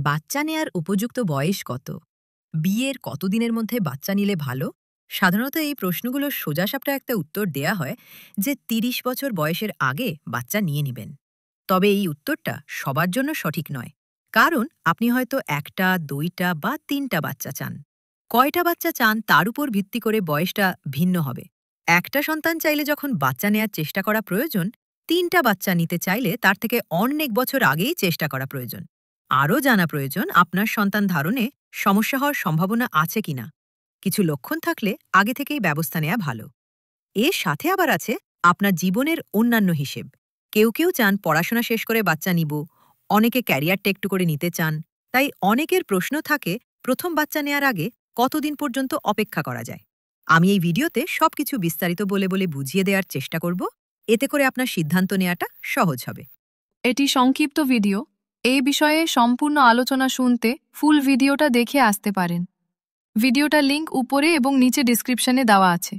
বাচ্চা নেয়ার উপযুক্ত বয়স কত? বিয়ের কতদিনের মধ্যে বাচ্চা নিলে ভালো? সাধারণত এই প্রশ্নগুলোর সোজাসাপটা একটা উত্তর দেয়া হয় যে ৩০ বছর বয়সের আগে বাচ্চা নিয়ে নিবেন। তবে এই উত্তরটা সবার জন্য সঠিক নয়। কারণ আপনি হয়তো ১টা, ২টা বা ৩টা বাচ্চা চান। কয়টা বাচ্চা চান তার উপর ভিত্তি করে বয়সটা ভিন্ন হবে। একটা সন্তান চাইলে যখন বাচ্চা নেয়ার চেষ্টা করা প্রয়োজন, ৩টা বাচ্চা নিতে চাইলে তার থেকে অনেক বছর আগেই চেষ্টা করা প্রয়োজন। আরও জানা প্রয়োজন আপনার সন্তান ধারণে সমস্যা হওয়ার সম্ভাবনা আছে কিনা। কিছু লক্ষণ থাকলে আগে থেকেই ব্যবস্থা নেওয়া ভালো। এর সাথে আবার আছে আপনার জীবনের অন্যান্য হিসেব। কেউ কেউ চান পড়াশোনা শেষ করে বাচ্চা নিব, অনেকে ক্যারিয়ারটা একটু করে নিতে চান। তাই অনেকের প্রশ্ন থাকে প্রথম বাচ্চা নেয়ার আগে কতদিন পর্যন্ত অপেক্ষা করা যায়। আমি এই ভিডিওতে সবকিছু বিস্তারিত বলে বলে বুঝিয়ে দেওয়ার চেষ্টা করব। এতে করে আপনার সিদ্ধান্ত নেওয়াটা সহজ হবে। এটি সংক্ষিপ্ত ভিডিও। এই বিষয়ে সম্পূর্ণ আলোচনা শুনতে ফুল ভিডিওটা দেখে আসতে পারেন। ভিডিওটার লিংক উপরে এবং নিচে ডেসক্রিপশনে দেওয়া আছে।